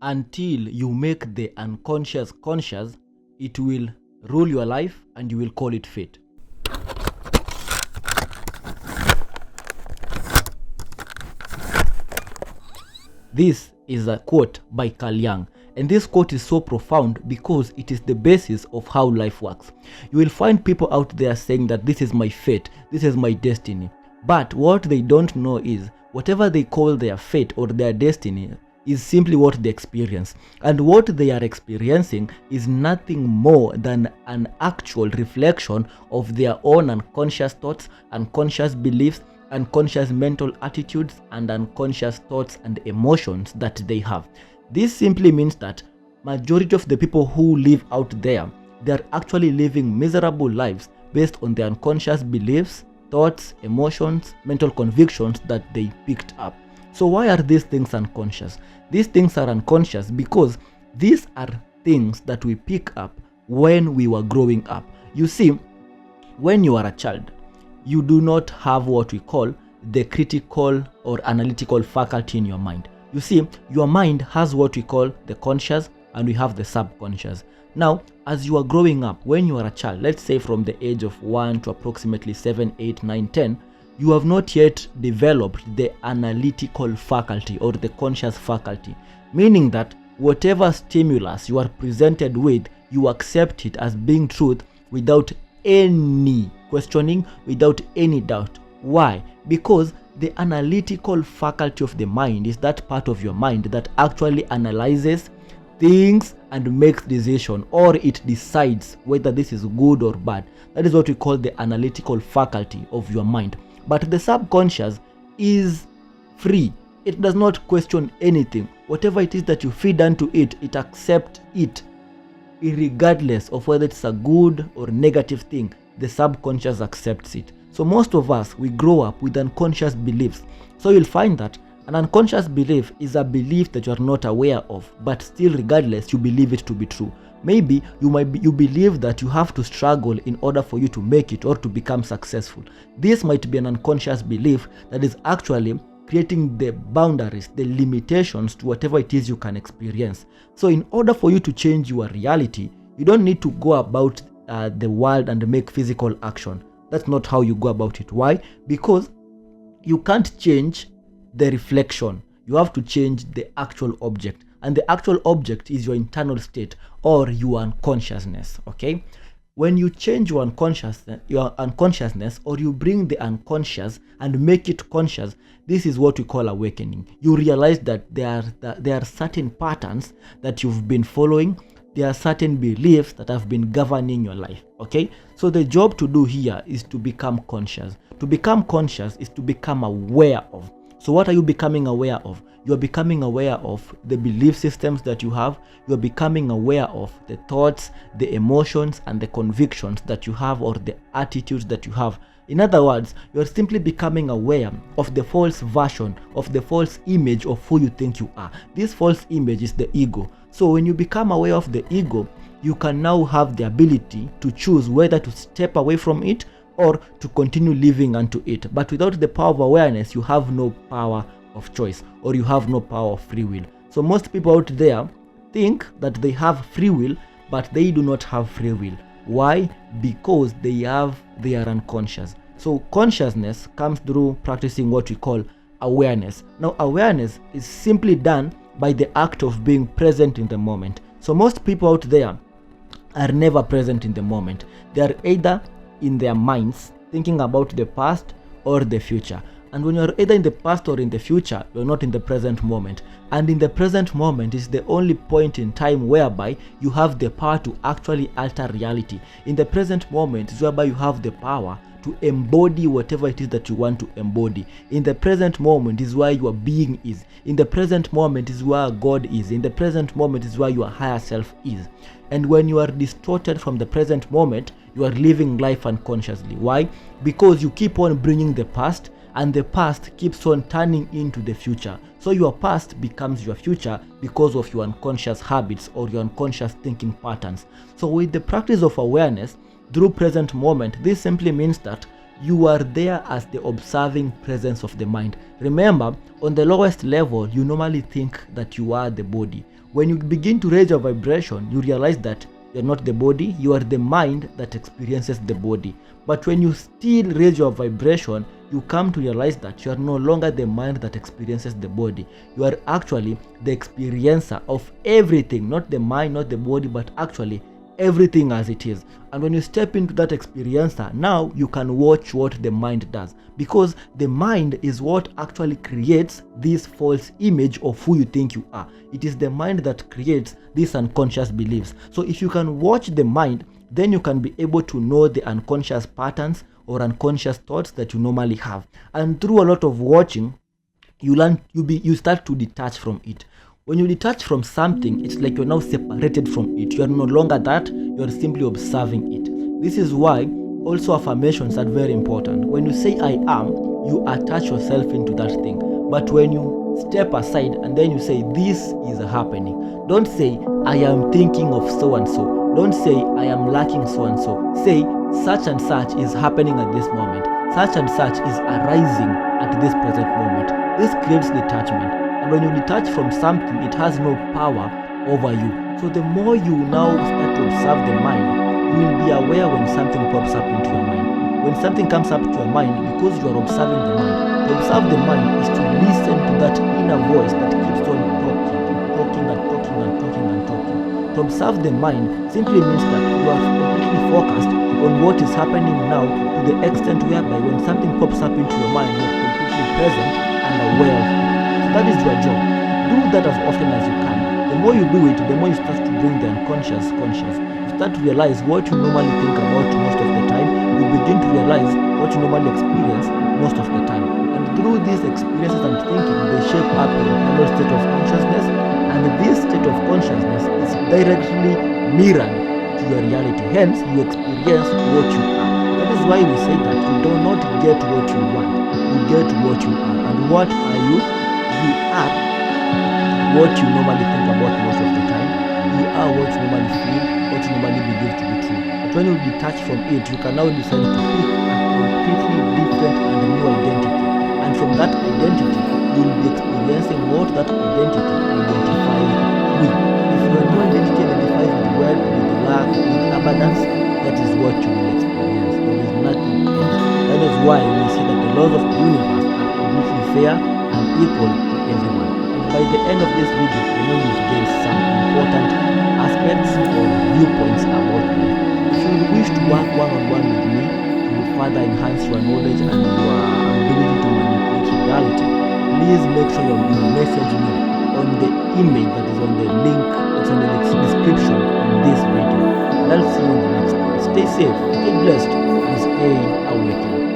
until you make the unconscious conscious. It will rule your life and you will call it fate. This is a quote by Carl Jung, and this quote is so profound because it is the basis of how life works. You will find people out there saying that this is my fate, this is my destiny. But what they don't know is whatever they call their fate or their destiny is simply what they experience. And what they are experiencing is nothing more than an actual reflection of their own unconscious thoughts, unconscious beliefs, unconscious mental attitudes, and unconscious thoughts and emotions that they have. This simply means that majority of the people who live out there, they are actually living miserable lives based on their unconscious beliefs, thoughts, emotions, mental convictions that they picked up. So why are these things unconscious? These things are unconscious because these are things that we pick up when we were growing up. You see, when you are a child, you do not have what we call the critical or analytical faculty in your mind. You see, your mind has what we call the conscious and we have the subconscious. Now, as you are growing up, when you are a child, let's say from the age of 1 to approximately 7, 8, 9, 10, you have not yet developed the analytical faculty or the conscious faculty, meaning that whatever stimulus you are presented with, you accept it as being truth without any questioning, without any doubt. Why? Because the analytical faculty of the mind is that part of your mind that actually analyzes things and makes decision, or it decides whether this is good or bad. That is what we call the analytical faculty of your mind. But the subconscious is free. It does not question anything. Whatever it is that you feed unto it, it accepts it, regardless of whether it's a good or negative thing. The subconscious accepts it. So most of us, we grow up with unconscious beliefs. So you'll find that an unconscious belief is a belief that you are not aware of, but still regardless, you believe it to be true. Maybe you believe that you have to struggle in order for you to make it or to become successful. This might be an unconscious belief that is actually creating the boundaries, the limitations to whatever it is you can experience. So in order for you to change your reality, you don't need to go about the world and make physical action. That's not how you go about it. Why? Because you can't change the reflection. You have to change the actual object. And the actual object is your internal state or your unconsciousness. Okay? When you change your unconsciousness, or you bring the unconscious and make it conscious, this is what we call awakening. You realize that there are certain patterns that you've been following. There are certain beliefs that have been governing your life. Okay? So the job to do here is to become conscious. To become conscious is to become aware of. So what are you becoming aware of? You're becoming aware of the belief systems that you have. You're becoming aware of the thoughts, the emotions, and the convictions that you have, or the attitudes that you have. In other words, you're simply becoming aware of the false version, of the false image of who you think you are. This false image is the ego. So when you become aware of the ego, you can now have the ability to choose whether to step away from it or to continue living unto it. But without the power of awareness, you have no power of choice, or you have no power of free will. So most people out there think that they have free will, but they do not have free will. Why? Because they are unconscious. So consciousness comes through practicing what we call awareness. Now awareness is simply done by the act of being present in the moment. So most people out there are never present in the moment. They are either in their minds thinking about the past or the future. And when you're either in the past or in the future, you're not in the present moment. And in the present moment is the only point in time whereby you have the power to actually alter reality. In the present moment is whereby you have the power to embody whatever it is that you want to embody. In the present moment is where your being is. In the present moment is where God is. In the present moment is where your higher self is. And when you are distorted from the present moment, you are living life unconsciously. Why? Because you keep on bringing the past, and the past keeps on turning into the future. So your past becomes your future because of your unconscious habits or your unconscious thinking patterns. So with the practice of awareness through present moment, this simply means that You are there as the observing presence of the mind. Remember, on the lowest level, you normally think that you are the body. When you begin to raise your vibration, you realize that you're not the body, you are the mind that experiences the body. But when you still raise your vibration, you come to realize that you are no longer the mind that experiences the body. You are actually the experiencer of everything, not the mind, not the body, but actually everything as it is. And when you step into that experiencer, now you can watch what the mind does, because the mind is what actually creates this false image of who you think you are. It is the mind that creates these unconscious beliefs. So if you can watch the mind, then you can be able to know the unconscious patterns or unconscious thoughts that you normally have. And through a lot of watching, you start to detach from it. When you detach from something, it's like you're now separated from it. You're no longer that, you're simply observing it. This is why also affirmations are very important. When you say I am, you attach yourself into that thing. But when you step aside and then you say this is happening, don't say I am thinking of so and so. Don't say I am lacking so and so. Say such and such is happening at this moment. Such and such is arising at this present moment. This creates detachment. And when you detach from something, it has no power over you. So the more you now start to observe the mind, you will be aware when something pops up into your mind. When something comes up to your mind, because you are observing the mind, to observe the mind is to listen to that inner voice that keeps on talking and talking and talking and talking. To observe the mind simply means that you are completely focused on what is happening now, to the extent whereby when something pops up into your mind, you are completely present and aware of it. That is your job. Do that as often as you can. The more you do it, the more you start to bring the unconscious conscious. You start to realize what you normally think about most of the time. You begin to realize what you normally experience most of the time. And through these experiences and thinking, they shape up your internal state of consciousness. And this state of consciousness is directly mirrored to your reality. Hence, you experience what you are. That is why we say that you do not get what you want. You get what you are. And what are you? You are what you normally think about most of the time. You are what you normally feel, what you normally believe to be true. But when you detach from it, you can now decide to pick a completely different and new identity. And from that identity, you will be experiencing what that identity identifies with. If your new identity identifies with wealth, with lack, with abundance, that is what you will experience. There is nothing else. That is why we see that the laws of the universe are completely fair and equal to everyone. And by the end of this video, I know you've gained some important aspects or viewpoints about life. If you wish to work one-on-one with me to further enhance your knowledge and your ability to manipulate reality, please make sure you message me on the email that is on the link that's on the description in this video. And I'll see you in the next one. Stay safe, stay blessed, and stay awakened.